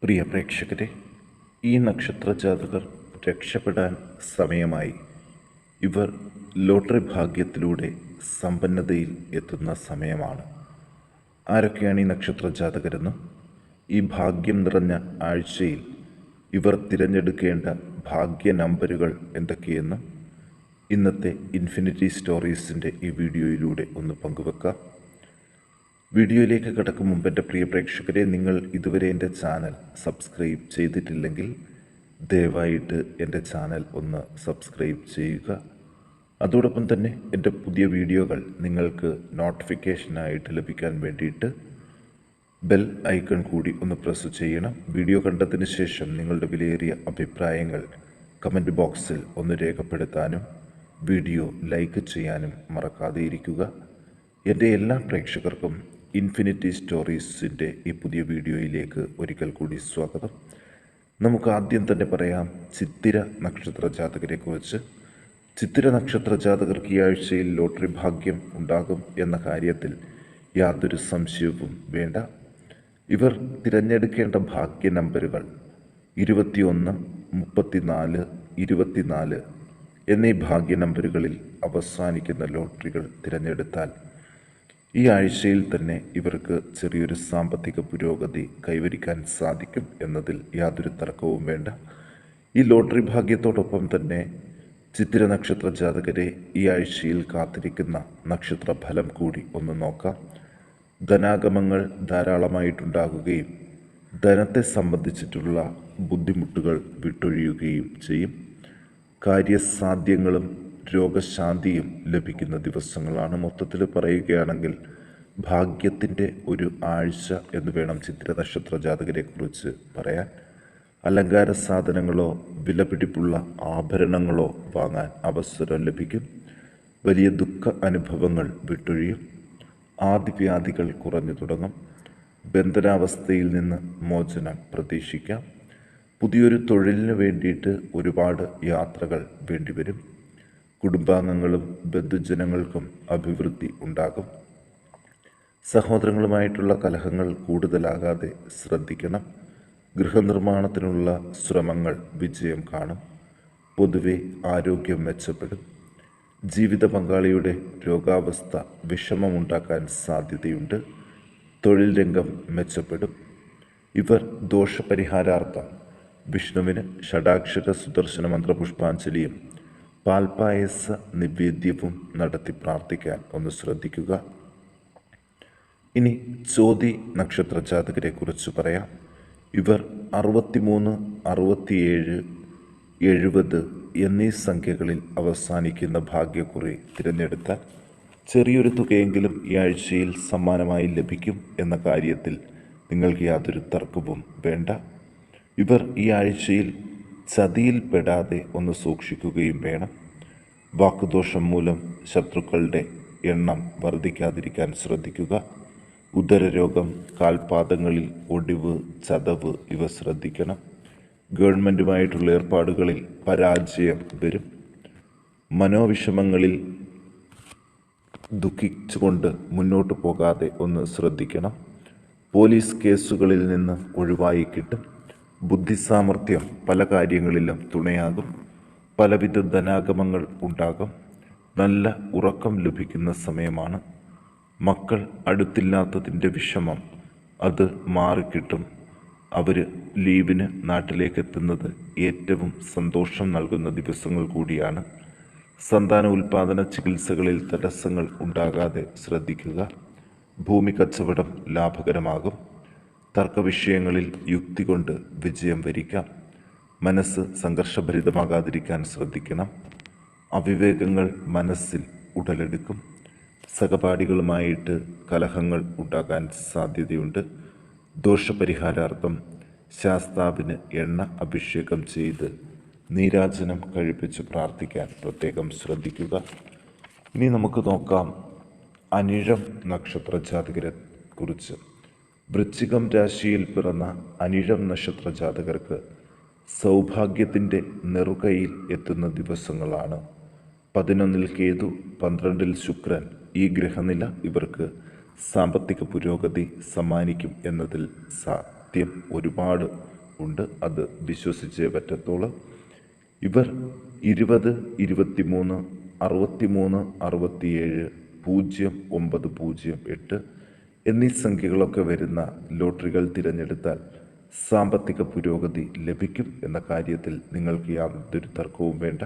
പ്രിയ പ്രേക്ഷകരെ, ഈ നക്ഷത്രജാതകർ രക്ഷപ്പെടാൻ സമയമായി. ഇവർ ലോട്ടറി ഭാഗ്യത്തിലൂടെ സമ്പന്നതയിൽ എത്തുന്ന സമയമാണ്. ആരൊക്കെയാണ് ഈ നക്ഷത്രജാതകരെന്നും ഈ ഭാഗ്യം നിറഞ്ഞ ആഴ്ചയിൽ ഇവർ തിരഞ്ഞെടുക്കേണ്ട ഭാഗ്യ നമ്പറുകൾ എന്തൊക്കെയെന്നും ഇന്നത്തെ ഇൻഫിനിറ്റി സ്റ്റോറീസിൻ്റെ ഈ വീഡിയോയിലൂടെ ഒന്ന് പങ്കുവെക്കാം. വീഡിയോയിലേക്ക് കടക്കും മുമ്പ് എൻ്റെ പ്രിയ പ്രേക്ഷകരെ, നിങ്ങൾ ഇതുവരെ എൻ്റെ ചാനൽ സബ്സ്ക്രൈബ് ചെയ്തിട്ടില്ലെങ്കിൽ ദയവായിട്ട് എൻ്റെ ചാനൽ ഒന്ന് സബ്സ്ക്രൈബ് ചെയ്യുക. അതോടൊപ്പം തന്നെ എൻ്റെ പുതിയ വീഡിയോകൾ നിങ്ങൾക്ക് നോട്ടിഫിക്കേഷനായിട്ട് ലഭിക്കാൻ വേണ്ടിയിട്ട് ബെൽ ഐക്കൺ കൂടി ഒന്ന് പ്രസ് ചെയ്യണം. വീഡിയോ കണ്ടതിന് ശേഷം നിങ്ങളുടെ വിലയേറിയ അഭിപ്രായങ്ങൾ കമൻറ്റ് ബോക്സിൽ ഒന്ന് രേഖപ്പെടുത്താനും വീഡിയോ ലൈക്ക് ചെയ്യാനും മറക്കാതെ ഇരിക്കുക. എൻ്റെ എല്ലാ പ്രേക്ഷകർക്കും ഇൻഫിനിറ്റി സ്റ്റോറീസിൻ്റെ ഈ പുതിയ വീഡിയോയിലേക്ക് ഒരിക്കൽ കൂടി സ്വാഗതം. നമുക്ക് ആദ്യം തന്നെ പറയാം ചിത്തിര നക്ഷത്ര ജാതകരെക്കുറിച്ച്. ചിത്തിര നക്ഷത്ര ജാതകർക്ക് ഈ ആഴ്ചയിൽ ലോട്ടറി ഭാഗ്യം ഉണ്ടാകും എന്ന കാര്യത്തിൽ യാതൊരു സംശയവും വേണ്ട. ഇവർ തിരഞ്ഞെടുക്കേണ്ട ഭാഗ്യ നമ്പറുകൾ 21, 34, 24 എന്നീ ഭാഗ്യ നമ്പറുകളിൽ അവസാനിക്കുന്ന ലോട്ടറികൾ തിരഞ്ഞെടുത്താൽ ഈ ആഴ്ചയിൽ തന്നെ ഇവർക്ക് ചെറിയൊരു സാമ്പത്തിക പുരോഗതി കൈവരിക്കാൻ സാധിക്കും എന്നതിൽ യാതൊരു തർക്കവും വേണ്ട. ഈ ലോട്ടറി ഭാഗ്യത്തോടൊപ്പം തന്നെ ചിത്തിര നക്ഷത്ര ജാതകരെ ഈ ആഴ്ചയിൽ കാത്തിരിക്കുന്ന നക്ഷത്ര ഫലം കൂടി ഒന്ന് നോക്കാം. ധനാഗമങ്ങൾ ധാരാളമായിട്ടുണ്ടാകുകയും ധനത്തെ സംബന്ധിച്ചിട്ടുള്ള ബുദ്ധിമുട്ടുകൾ വിട്ടൊഴിയുകയും ചെയ്യും. കാര്യസാധ്യങ്ങളും രോഗശാന്തിയും ലഭിക്കുന്ന ദിവസങ്ങളാണ്. മൊത്തത്തിൽ പറയുകയാണെങ്കിൽ ഭാഗ്യത്തിൻ്റെ ഒരു ആഴ്ച എന്ന് വേണം ചിത്തിര നക്ഷത്ര ജാതകരെക്കുറിച്ച് പറയാൻ. അലങ്കാര സാധനങ്ങളോ വിലപിടിപ്പുള്ള ആഭരണങ്ങളോ വാങ്ങാൻ അവസരം ലഭിക്കും. വലിയ ദുഃഖ അനുഭവങ്ങൾ വിട്ടൊഴിയും. ആദിവ്യാധികൾ കുറഞ്ഞു തുടങ്ങും. ബന്ധനാവസ്ഥയിൽ നിന്ന് മോചനം പ്രതീക്ഷിക്കാം. പുതിയൊരു തൊഴിലിന് വേണ്ടിയിട്ട് ഒരുപാട് യാത്രകൾ വേണ്ടിവരും. കുടുംബാംഗങ്ങളും ബന്ധുജനങ്ങൾക്കും അഭിവൃദ്ധി ഉണ്ടാകും. സഹോദരങ്ങളുമായിട്ടുള്ള കലഹങ്ങൾ കൂടുതലാകാതെ ശ്രദ്ധിക്കണം. ഗൃഹനിർമ്മാണത്തിനുള്ള ശ്രമങ്ങൾ വിജയം കാണും. പൊതുവെ ആരോഗ്യം മെച്ചപ്പെടും. ജീവിത പങ്കാളിയുടെ രോഗാവസ്ഥ വിഷമമുണ്ടാക്കാൻ സാധ്യതയുണ്ട്. തൊഴിൽ രംഗം മെച്ചപ്പെടും. ഇവർ ദോഷപരിഹാരാർത്ഥം വിഷ്ണുവിന് ഷഡാക്ഷര സുദർശന മന്ത്രപുഷ്പാഞ്ജലിയും പാൽപായസ നിവേദ്യവും നടത്തി പ്രാർത്ഥിക്കാൻ ഒന്ന് ശ്രദ്ധിക്കുക. ഇനി ചോതി നക്ഷത്ര ജാതകരെക്കുറിച്ച് പറയാം. ഇവർ 63, 67, 70 എന്നീ സംഖ്യകളിൽ അവസാനിക്കുന്ന ഭാഗ്യക്കുറി തിരഞ്ഞെടുത്താൽ ചെറിയൊരു തുകയെങ്കിലും ഈ ആഴ്ചയിൽ സമ്മാനമായി ലഭിക്കും എന്ന കാര്യത്തിൽ നിങ്ങൾക്ക് യാതൊരു തർക്കവും വേണ്ട. ഇവർ ഈ ആഴ്ചയിൽ ചതിയിൽപ്പെടാതെ ഒന്ന് സൂക്ഷിക്കുകയും വേണം. വാക്കുദോഷം മൂലം ശത്രുക്കളുടെ എണ്ണം വർദ്ധിക്കാതിരിക്കാൻ ശ്രദ്ധിക്കുക. ഉദരരോഗം, കാൽപാദങ്ങളിൽ ഒടിവ്, ചതവ് ഇവ ശ്രദ്ധിക്കണം. ഗവൺമെൻറ്റുമായിട്ടുള്ള ഏർപ്പാടുകളിൽ പരാജയം വരും. മനോവിഷമങ്ങളിൽ ദുഃഖിച്ചുകൊണ്ട് മുന്നോട്ട് പോകാതെ ഒന്ന് ശ്രദ്ധിക്കണം. പോലീസ് കേസുകളിൽ നിന്ന് ഒഴിവായി കിട്ടും. ബുദ്ധിസാമർഥ്യം പല കാര്യങ്ങളിലും തുണയാകും. പലവിധ ധനാഗമങ്ങൾ ഉണ്ടാകും. നല്ല ഉറക്കം ലഭിക്കുന്ന സമയമാണ്. മക്കൾ അടുത്തില്ലാത്തതിൻ്റെ വിഷമം അത് മാറിക്കിട്ടും. അവർ ലീവിന് നാട്ടിലേക്ക് എത്തുന്നത് ഏറ്റവും സന്തോഷം നൽകുന്ന ദിവസങ്ങൾ കൂടിയാണ്. സന്താന ഉൽപാദന ചികിത്സകളിൽ തടസ്സങ്ങൾ ഉണ്ടാകാതെ ശ്രദ്ധിക്കുക. ഭൂമി കച്ചവടം ലാഭകരമാകും. തർക്കവിഷയങ്ങളിൽ യുക്തി കൊണ്ട് വിജയം വരിക്കാം. മനസ്സ് സംഘർഷഭരിതമാകാതിരിക്കാൻ ശ്രദ്ധിക്കണം. അവിവേകങ്ങൾ മനസ്സിൽ ഉടലെടുക്കും. സഹപാഠികളുമായിട്ട് കലഹങ്ങൾ ഉണ്ടാകാൻ സാധ്യതയുണ്ട്. ദോഷപരിഹാരാർത്ഥം ശാസ്താവിന് എണ്ണ അഭിഷേകം ചെയ്ത് നീരാജനം കഴിപ്പിച്ച് പ്രാർത്ഥിക്കാൻ പ്രത്യേകം ശ്രദ്ധിക്കുക. ഇനി നമുക്ക് നോക്കാം അനിഴം നക്ഷത്ര ജാതകരെ കുറിച്ച്. വൃശ്ചികം രാശിയിൽ പിറന്ന അനിഴം നക്ഷത്ര ജാതകർക്ക് സൗഭാഗ്യത്തിൻ്റെ നെറുകയിൽ എത്തുന്ന ദിവസങ്ങളാണ്. 11 കേതു, 12 ശുക്രൻ ഈ ഗ്രഹനില ഇവർക്ക് സാമ്പത്തിക പുരോഗതി സമ്മാനിക്കും എന്നതിൽ സത്യം ഒരുപാട് ഉണ്ട്, അത് വിശ്വസിച്ചേ പറ്റത്തുള്ളൂ. ഇവർ 20, 23, 63, 67, 0908 എന്നീ സംഖ്യകളൊക്കെ വരുന്ന ലോട്ടറികൾ തിരഞ്ഞെടുത്താൽ സാമ്പത്തിക പുരോഗതി ലഭിക്കും എന്ന കാര്യത്തിൽ നിങ്ങൾക്ക് യാതൊരു തർക്കവും വേണ്ട.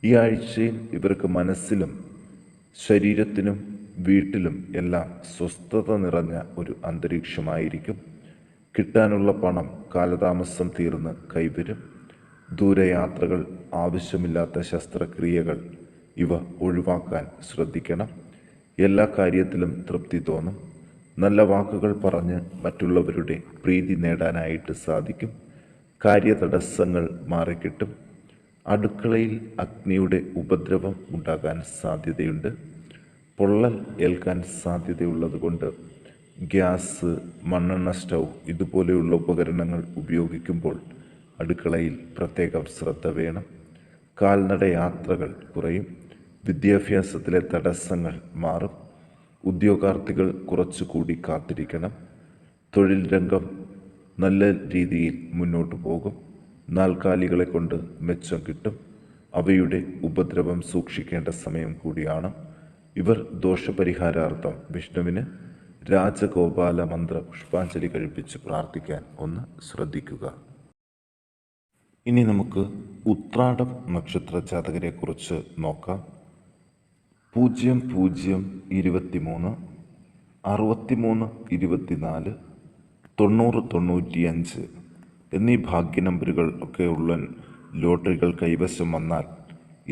ഈ ആഴ്ചയിൽ ഇവർക്ക് മനസ്സിലും ശരീരത്തിനും വീട്ടിലും എല്ലാം സ്വസ്ഥത നിറഞ്ഞ ഒരു അന്തരീക്ഷമായിരിക്കും. കിട്ടാനുള്ള പണം കാലതാമസം തീർന്ന് കൈവരും. ദൂരയാത്രകൾ, ആവശ്യമില്ലാത്ത ശസ്ത്രക്രിയകൾ ഇവ ഒഴിവാക്കാൻ ശ്രദ്ധിക്കണം. എല്ലാ കാര്യത്തിലും തൃപ്തി തോന്നും. നല്ല വാക്കുകൾ പറഞ്ഞ് മറ്റുള്ളവരുടെ പ്രീതി നേടാനായിട്ട് സാധിക്കും. കാര്യതടസ്സങ്ങൾ മാറിക്കിട്ടും. അടുക്കളയിൽ അഗ്നിയുടെ ഉപദ്രവം ഉണ്ടാകാൻ സാധ്യതയുണ്ട്. പൊള്ളൽ ഏൽക്കാൻ സാധ്യതയുള്ളതുകൊണ്ട് ഗ്യാസ്, മണ്ണെണ്ണ സ്റ്റൗ ഇതുപോലെയുള്ള ഉപകരണങ്ങൾ ഉപയോഗിക്കുമ്പോൾ അടുക്കളയിൽ പ്രത്യേകം ശ്രദ്ധ വേണം. കാൽനട യാത്രകൾ കുറയും. വിദ്യാഭ്യാസത്തിലെ തടസ്സങ്ങൾ മാറും. ഉദ്യോഗാർത്ഥികൾ കുറച്ചുകൂടി കാത്തിരിക്കണം. തൊഴിൽ രംഗം നല്ല രീതിയിൽ മുന്നോട്ട് പോകും. നാൽക്കാലികളെ കൊണ്ട് മെച്ചം കിട്ടും. അവയുടെ ഉപദ്രവം സൂക്ഷിക്കേണ്ട സമയം കൂടിയാണ്. ഇവർ ദോഷപരിഹാരാർത്ഥം വിഷ്ണുവിന് രാജഗോപാല മന്ത്ര പുഷ്പാഞ്ജലി കഴിപ്പിച്ച് പ്രാർത്ഥിക്കാൻ ഒന്ന് ശ്രദ്ധിക്കുക. ഇനി നമുക്ക് ഉത്രാടം നക്ഷത്ര ജാതകരെ കുറിച്ച് നോക്കാം. 00, 23, 63, 24, 90, 95 എന്നീ ഭാഗ്യ നമ്പറുകൾ ഒക്കെ ഉള്ള ലോട്ടറികൾ കൈവശം വന്നാൽ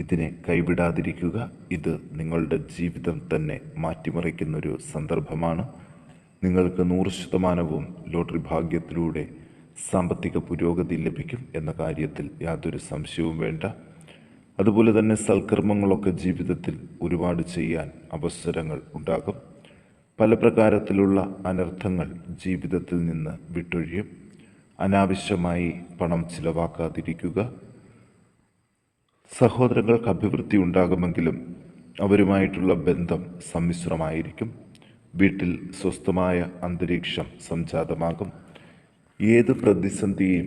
ഇതിനെ കൈവിടാതിരിക്കുക. ഇത് നിങ്ങളുടെ ജീവിതം തന്നെ മാറ്റിമറിക്കുന്നൊരു സന്ദർഭമാണ്. നിങ്ങൾക്ക് 100% ലോട്ടറി ഭാഗ്യത്തിലൂടെ സാമ്പത്തിക പുരോഗതി ലഭിക്കും എന്ന കാര്യത്തിൽ യാതൊരു സംശയവും വേണ്ട. അതുപോലെ തന്നെ സൽക്കർമ്മങ്ങളൊക്കെ ജീവിതത്തിൽ ഒരുപാട് ചെയ്യാൻ അവസരങ്ങൾ ഉണ്ടാകും. പല പ്രകാരത്തിലുള്ള അനർത്ഥങ്ങൾ ജീവിതത്തിൽ നിന്ന് വിട്ടൊഴിയും. അനാവശ്യമായി പണം ചിലവാക്കാതിരിക്കുക. സഹോദരങ്ങൾക്ക് അഭിവൃദ്ധി ഉണ്ടാകുമെങ്കിലും അവരുമായിട്ടുള്ള ബന്ധം സമ്മിശ്രമായിരിക്കും. വീട്ടിൽ സ്വസ്ഥമായ അന്തരീക്ഷം സംജാതമാകും. ഏത് പ്രതിസന്ധിയും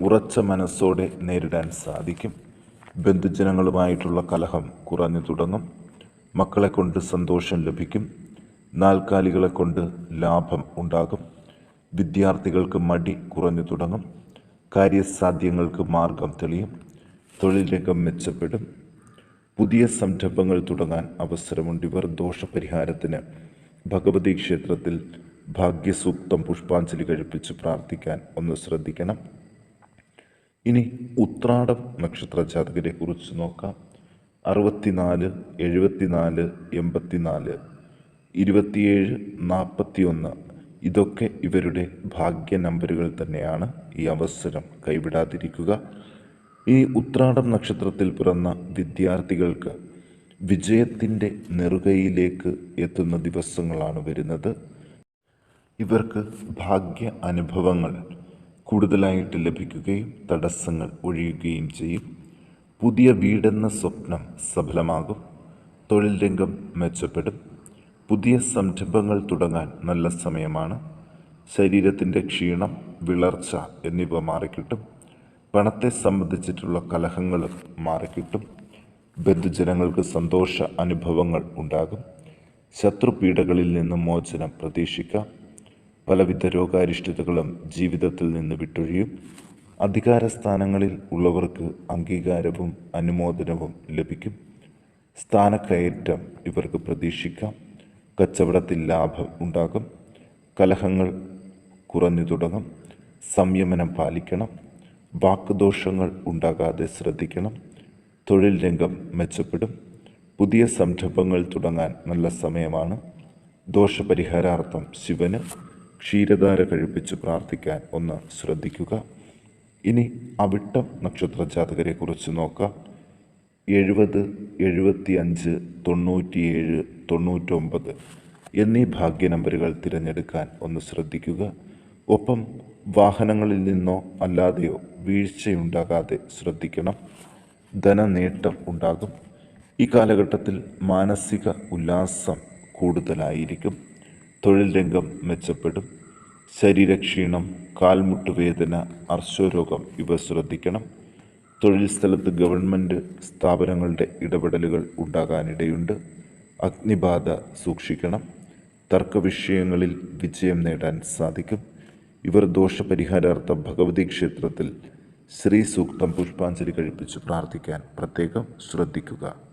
ഉറച്ച മനസ്സോടെ നേരിടാൻ സാധിക്കും. ബന്ധുജനങ്ങളുമായിട്ടുള്ള കലഹം കുറഞ്ഞു തുടങ്ങും. മക്കളെ കൊണ്ട് സന്തോഷം ലഭിക്കും. നാൽക്കാലികളെ കൊണ്ട് ലാഭം ഉണ്ടാകും. വിദ്യാർത്ഥികൾക്ക് മടി കുറഞ്ഞു തുടങ്ങും. കാര്യസാധ്യങ്ങൾക്ക് മാർഗം തെളിയും. തൊഴിൽ രംഗം മെച്ചപ്പെടും. പുതിയ സംരംഭങ്ങൾ തുടങ്ങാൻ അവസരമുണ്ട്. ഇവർ ദോഷപരിഹാരത്തിന് ഭഗവതി ക്ഷേത്രത്തിൽ ഭാഗ്യസൂക്തം പുഷ്പാഞ്ജലി കഴിപ്പിച്ച് പ്രാർത്ഥിക്കാൻ ഒന്ന് ശ്രദ്ധിക്കണം. ഇനി ഉത്രാടം നക്ഷത്ര ജാതകരെ കുറിച്ച് നോക്കാം. 64, 74, 84, 27, 41 ഇതൊക്കെ ഇവരുടെ ഭാഗ്യ നമ്പറുകൾ തന്നെയാണ്. ഈ അവസരം കൈവിടാതിരിക്കുക. ഈ ഉത്രാടം നക്ഷത്രത്തിൽ പിറന്ന വിദ്യാർത്ഥികൾക്ക് വിജയത്തിൻ്റെ നെറുകയിലേക്ക് എത്തുന്ന ദിവസങ്ങളാണ് വരുന്നത്. ഇവർക്ക് ഭാഗ്യ അനുഭവങ്ങൾ കൂടുതലായിട്ട് ലഭിക്കുകയും തടസ്സങ്ങൾ ഒഴിയുകയും ചെയ്യും. പുതിയ വീടെന്ന സ്വപ്നം സഫലമാകും. തൊഴിൽ രംഗം മെച്ചപ്പെടും. പുതിയ സംരംഭങ്ങൾ തുടങ്ങാൻ നല്ല സമയമാണ്. ശരീരത്തിൻ്റെ ക്ഷീണം, വിളർച്ച എന്നിവ മാറിക്കിട്ടും. പണത്തെ സംബന്ധിച്ചിട്ടുള്ള കലഹങ്ങളും മാറിക്കിട്ടും. ബന്ധുജനങ്ങൾക്ക് സന്തോഷ അനുഭവങ്ങൾ ഉണ്ടാകും. ശത്രുപീഡകളിൽ നിന്ന് മോചനം പ്രതീക്ഷിക്കാം. പലവിധ രോഗാരിഷ്ടതകളും ജീവിതത്തിൽ നിന്ന് വിട്ടൊഴിയും. അധികാര സ്ഥാനങ്ങളിൽ ഉള്ളവർക്ക് അംഗീകാരവും അനുമോദനവും ലഭിക്കും. സ്ഥാനക്കയറ്റം ഇവർക്ക് പ്രതീക്ഷിക്കാം. കച്ചവടത്തിൽ ലാഭം ഉണ്ടാകും. കലഹങ്ങൾ കുറഞ്ഞു തുടങ്ങും. സംയമനം പാലിക്കണം. വാക്കുദോഷങ്ങൾ ഉണ്ടാകാതെ ശ്രദ്ധിക്കണം. തൊഴിൽ രംഗം മെച്ചപ്പെടും. പുതിയ സംരംഭങ്ങൾ തുടങ്ങാൻ നല്ല സമയമാണ്. ദോഷപരിഹാരാർത്ഥം ശിവന് ക്ഷീരധാര കഴിപ്പിച്ച് പ്രാർത്ഥിക്കാൻ ഒന്ന് ശ്രദ്ധിക്കുക. ഇനി അവിട്ടം നക്ഷത്ര ജാതകരെ കുറിച്ച് നോക്കാം. 70, 75, 97, 99 എന്നീ ഭാഗ്യ നമ്പറുകൾ തിരഞ്ഞെടുക്കാൻ ഒന്ന് ശ്രദ്ധിക്കുക. ഒപ്പം വാഹനങ്ങളിൽ നിന്നോ അല്ലാതെയോ വീഴ്ചയുണ്ടാകാതെ ശ്രദ്ധിക്കണം. ധനനേട്ടം ഉണ്ടാകും. ഈ കാലഘട്ടത്തിൽ മാനസിക ഉല്ലാസം കൂടുതലായിരിക്കും. തൊഴിൽ രംഗം മെച്ചപ്പെടും. ശരീരക്ഷീണം, കാൽമുട്ടുവേദന, അർശോരോഗം ഇവ ശ്രദ്ധിക്കണം. തൊഴിൽ സ്ഥലത്ത് ഗവൺമെൻറ് സ്ഥാപനങ്ങളുടെ ഇടപെടലുകൾ ഉണ്ടാകാനിടയുണ്ട്. അഗ്നിബാധ സൂക്ഷിക്കണം. തർക്കവിഷയങ്ങളിൽ വിജയം നേടാൻ സാധിക്കും. ഇവർ ദോഷപരിഹാരാർത്ഥം ഭഗവതി ക്ഷേത്രത്തിൽ ശ്രീ സൂക്തം പുഷ്പാഞ്ജലി കഴിപ്പിച്ച് പ്രാർത്ഥിക്കാൻ പ്രത്യേകം ശ്രദ്ധിക്കുക.